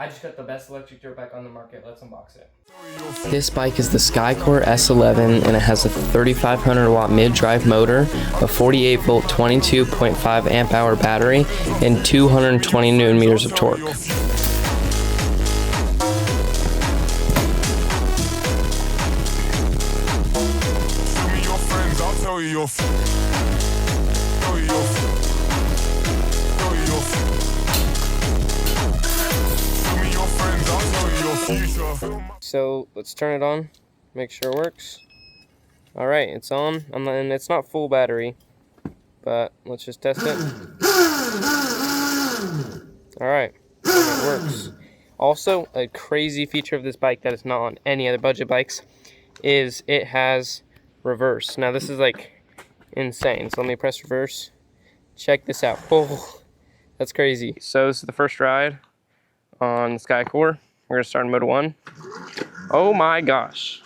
I just got the best electric dirt bike on the market. Let's unbox it. This bike is the SCYCORE S11 and it has a 3500 watt mid-drive motor, a 48 volt 22.5 amp hour battery, and 220 newton meters of torque. So let's turn it on, make sure it works. Alright, it's on, and it's not full battery, but let's just test it. Alright, it works. Also, a crazy feature of this bike that is not on any other budget bikes is it has reverse. Now this is like insane, so let me press reverse. Check this out. Oh, that's crazy. So this is the first ride on SCYCORE. We're gonna start in Moto 1. Oh my gosh.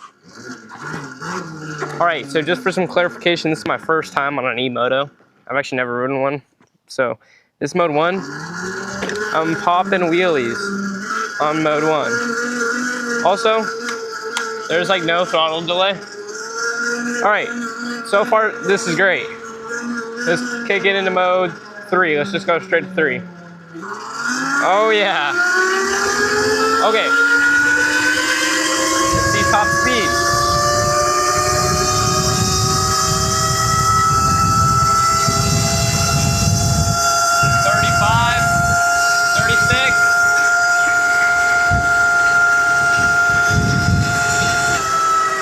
All right, so just for some clarification, this is my first time on an e-moto. I've actually never ridden one. So this is Moto 1. I'm popping wheelies on Moto 1. Also, there's like no throttle delay. All right, so far this is great. Let's kick it into mode 3. Let's just go straight to 3. Oh yeah. Okay. Let's see top speed.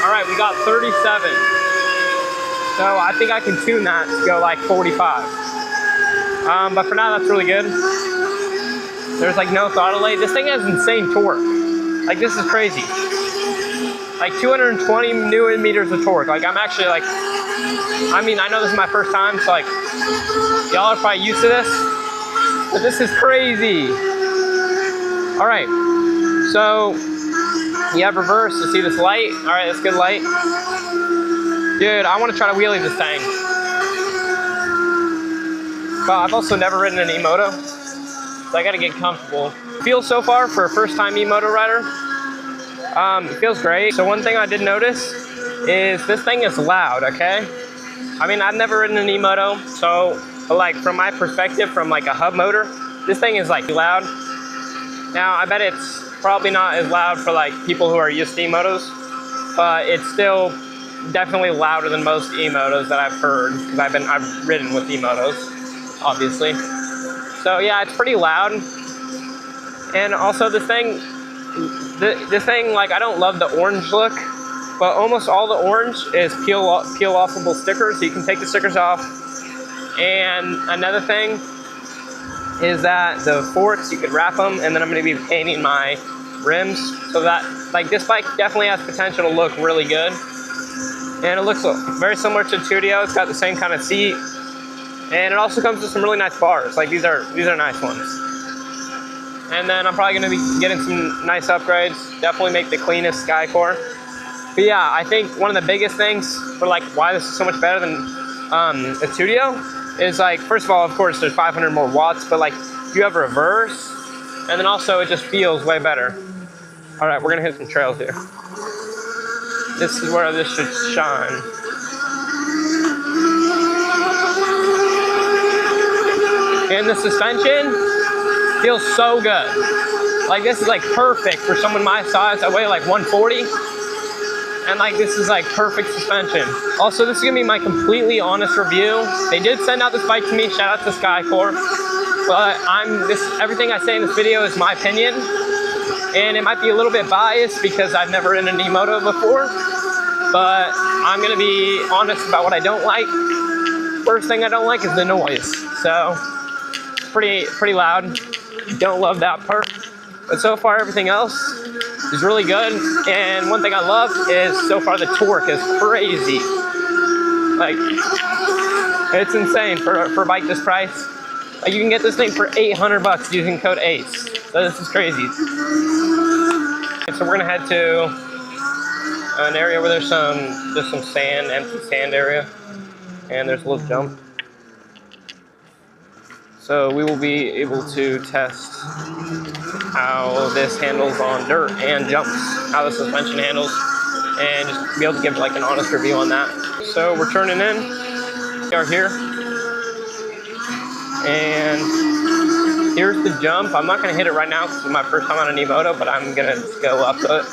Alright, we got 37. So I think I can tune that to go like 45. But for now, that's really good. There's like no throttle delay. This thing has insane torque. Like this is crazy. Like 220 newton meters of torque. Like I'm actually like, I mean, I know this is my first time, so like, y'all are probably used to this, but this is crazy. All right, so you have reverse. You see this light? All right, that's good light. Dude, I want to try to wheelie this thing. But I've also never ridden an e-moto, so I gotta get comfortable. Feels so far for a first time e-moto rider, it feels great. So one thing I did notice is this thing is loud, okay? I mean, I've never ridden an e-moto, so but like from my perspective, from like a hub motor, this thing is like loud. Now, I bet it's probably not as loud for like people who are used to e-motos, but it's still definitely louder than most e-motos that I've heard, because I've ridden with e-motos, obviously. So yeah, it's pretty loud. And also this thing, like I don't love the orange look, but almost all the orange is peel-offable stickers, so you can take the stickers off. And another thing is that the forks, you could wrap them, and then I'm going to be painting my rims so that like this bike definitely has potential to look really good. And it looks very similar to Tudio. It's got the same kind of seat, and it also comes with some really nice bars. Like these are nice ones. And then I'm probably going to be getting some nice upgrades. Definitely make the cleanest SCYCORE. But yeah, I think one of the biggest things for like why this is so much better than a Tudio is like, first of all, of course, there's 500 more watts, but like you have reverse, and then also it just feels way better. All right, we're gonna hit some trails here. This is where this should shine. And the suspension feels so good. Like this is like perfect for someone my size. I weigh like 140. And like this is like perfect suspension. Also, this is gonna be my completely honest review. They did send out this bike to me, shout out to SCYCORE. But everything I say in this video is my opinion. And it might be a little bit biased because I've never ridden an e-moto before. But I'm gonna be honest about what I don't like. First thing I don't like is the noise. So, pretty loud. Don't love that part. But so far, everything else is really good. And one thing I love is so far the torque is crazy. Like, it's insane for a bike this price. Like you can get this thing for $800 using code ACE. So this is crazy. So we're gonna head to an area where there's some sand, empty sand area. And there's a little jump. So we will be able to test how this handles on dirt and jumps, how the suspension handles, and just be able to give like an honest review on that. So we're turning in, we are here, and here's the jump. I'm not gonna hit it right now because it's my first time on an E-Moto, but I'm gonna just go up to it,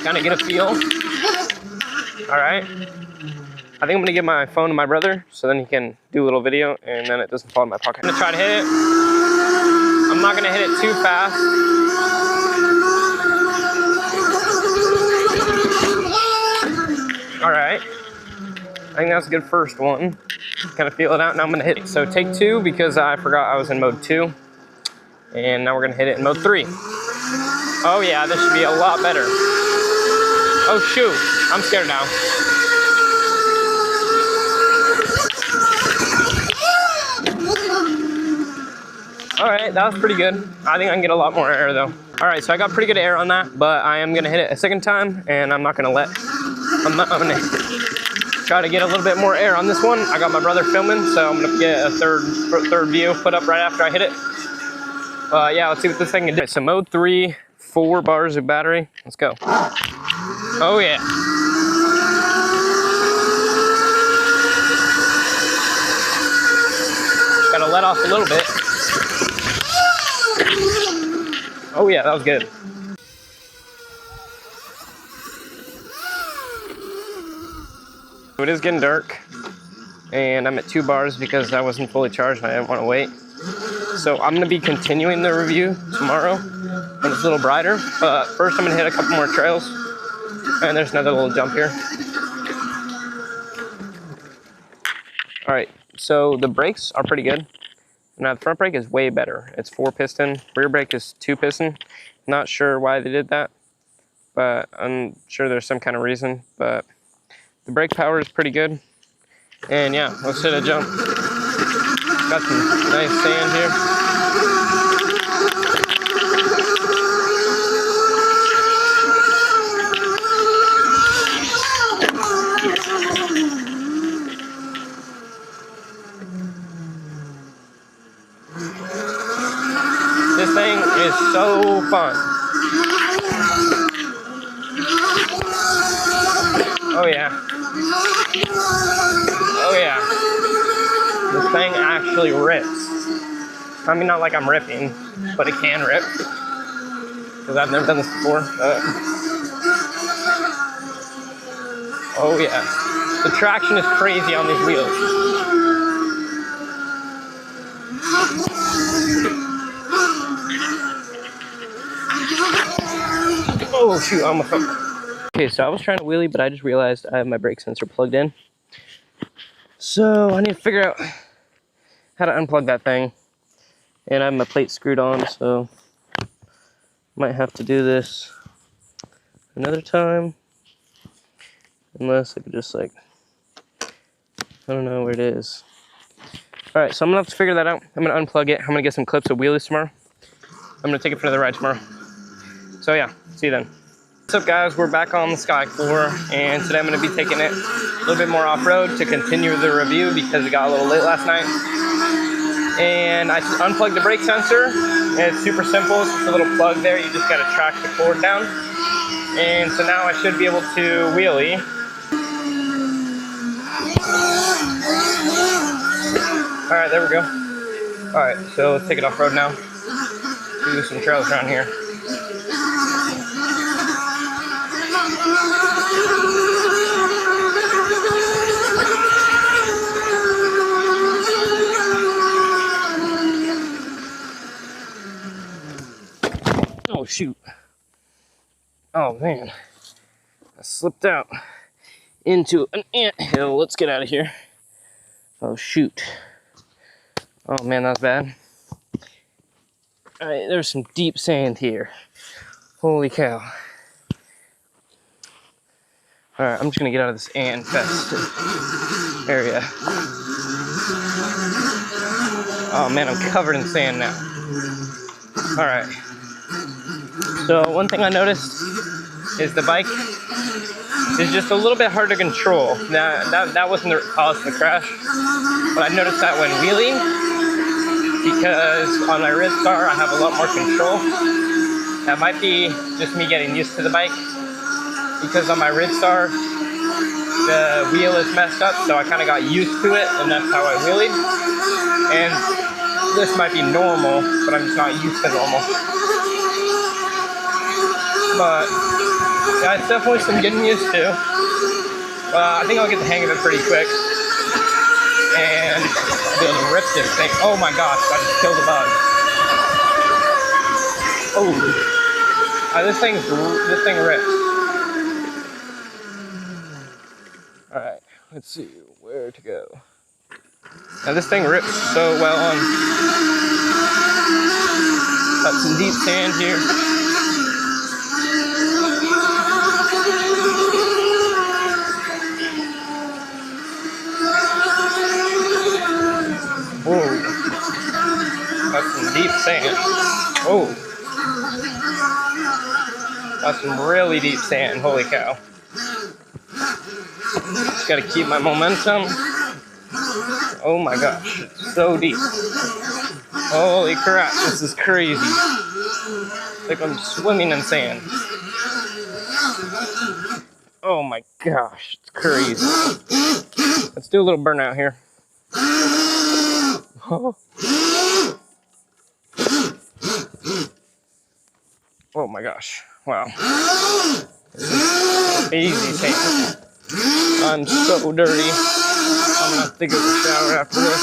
kind of get a feel. All right. I think I'm gonna give my phone to my brother so then he can do a little video and then it doesn't fall in my pocket. I'm gonna try to hit it. I'm not gonna hit it too fast. All right. I think that's a good first one. Kind of feel it out. Now I'm gonna hit it. So take 2 because I forgot I was in mode 2. And now we're gonna hit it in mode 3. Oh yeah, this should be a lot better. Oh shoot, I'm scared now. All right, that was pretty good. I think I can get a lot more air though. All right, so I got pretty good air on that, but I am gonna hit it a second time and I'm gonna try to get a little bit more air on this one. I got my brother filming, so I'm gonna get a third view put up right after I hit it. Yeah, let's see what this thing can do. So mode 3, 4 bars of battery. Let's go. Oh yeah. Gotta let off a little bit. Oh yeah, that was good. So it is getting dark, and I'm at 2 bars because I wasn't fully charged and I didn't want to wait. So I'm gonna be continuing the review tomorrow when it's a little brighter. But first I'm gonna hit a couple more trails, and there's another little jump here. All right, so the brakes are pretty good. Now the front brake is way better. It's 4 piston, rear brake is 2 piston. Not sure why they did that, but I'm sure there's some kind of reason, but the brake power is pretty good. And yeah, let's hit a jump. Got some nice sand here. This thing is so fun. Oh yeah. Oh yeah. This thing actually rips. I mean, not like I'm ripping, but it can rip. Because I've never done this before. Oh yeah. The traction is crazy on these wheels. Oh shoot, I almost fell. Okay, so I was trying to wheelie, but I just realized I have my brake sensor plugged in. So I need to figure out how to unplug that thing. And I have my plate screwed on, so might have to do this another time. Unless I could just like, I don't know where it is. All right, so I'm gonna have to figure that out. I'm gonna unplug it. I'm gonna get some clips of wheelies tomorrow. I'm gonna take it for another ride tomorrow. So yeah, see you then. What's up guys, we're back on the SCYCORE, and today I'm gonna be taking it a little bit more off-road to continue the review because it got a little late last night. And I just unplugged the brake sensor. It's super simple, it's just a little plug there. You just gotta track the cord down. And so now I should be able to wheelie. All right, there we go. All right, so let's take it off-road now. Do some trails around here. Oh shoot. Oh man. I slipped out into an anthill. Let's get out of here. Oh shoot. Oh man, that's bad. Alright, there's some deep sand here. Holy cow. Alright, I'm just gonna get out of this ant infested area. Oh man, I'm covered in sand now. Alright. So one thing I noticed is the bike is just a little bit hard to control. Now, that wasn't the cause of the crash, but I noticed that when wheeling, because on my wrist bar I have a lot more control. That might be just me getting used to the bike, because on my wrist bar the wheel is messed up, so I kind of got used to it, and that's how I wheelied. And this might be normal, but I'm just not used to normal. But yeah, it's definitely some getting used to. I think I'll get the hang of it pretty quick and be able to rip this thing. Oh my gosh, I just killed a bug. Oh, this thing rips. All right, let's see where to go. Now this thing rips so well on. Got some deep sand here. Whoa, that's some deep sand. Oh, that's some really deep sand, holy cow. Just gotta keep my momentum. Oh my gosh, it's so deep. Holy crap, this is crazy. It's like I'm swimming in sand. Oh my gosh, it's crazy. Let's do a little burnout here. Oh my gosh, wow. Easy sand. I'm so dirty. I'm gonna have to go to the shower after this.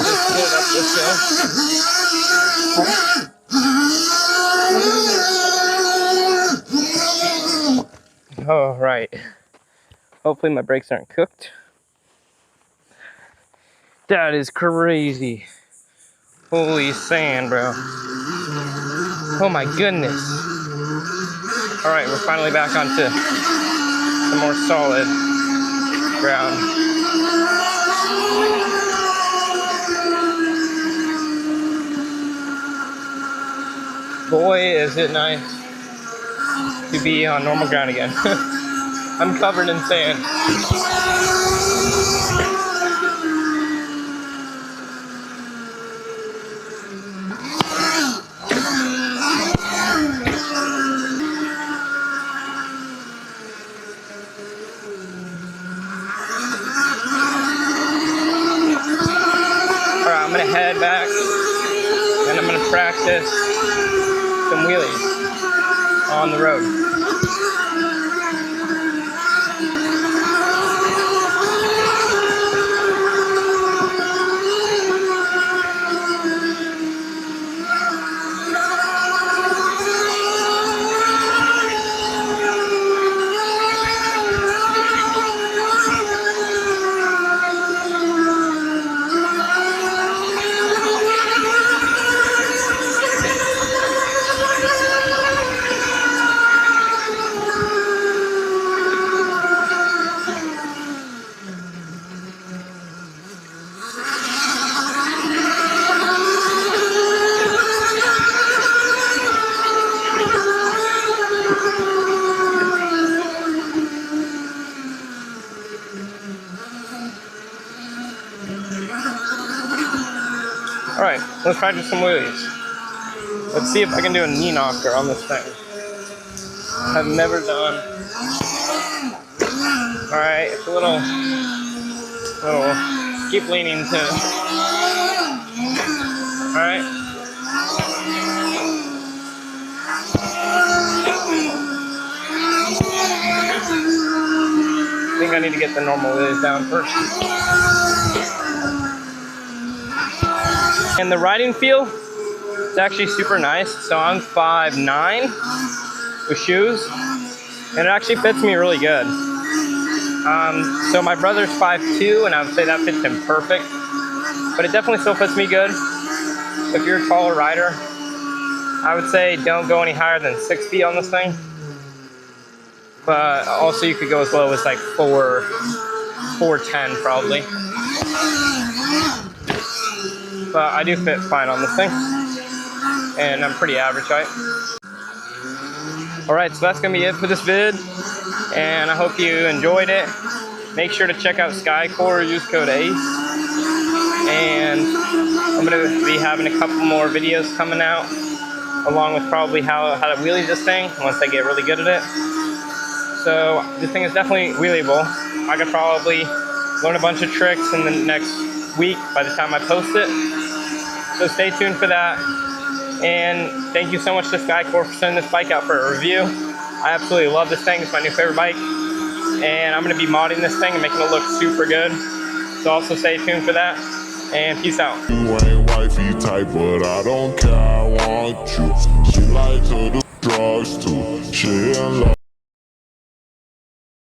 Let's get up this hill. All right. Hopefully my brakes aren't cooked. That is crazy. Holy sand, bro. Oh my goodness. All right, we're finally back onto some more solid ground. Boy, is it nice to be on normal ground again. I'm covered in sand. I'm gonna head back and I'm gonna practice some wheelies on the road. All right, let's practice some wheelies. Let's see if I can do a knee knocker on this thing. I've never done. All right, it's a little, keep leaning to it. All right. I think I need to get the normal wheelies down first. And the riding feel, it's actually super nice. So I'm 5'9" with shoes, and it actually fits me really good. So my brother's 5'2", and I would say that fits him perfect, but it definitely still fits me good. If you're a taller rider, I would say don't go any higher than 6 feet on this thing. But also you could go as low as like 4'10" probably. But I do fit fine on this thing, and I'm pretty average height. All right, so that's gonna be it for this vid, and I hope you enjoyed it. Make sure to check out SCYCORE, use code ACE, and I'm gonna be having a couple more videos coming out, along with probably how to wheelie this thing once I get really good at it. So this thing is definitely wheeliable. I could probably learn a bunch of tricks in the next week by the time I post it. So stay tuned for that. And thank you so much to SCYCORE for sending this bike out for a review. I absolutely love this thing. It's my new favorite bike. And I'm gonna be modding this thing and making it look super good. So also stay tuned for that. And peace out. You ain't wifey type, but I don't care, I want you. She like to do drugs too. She in love.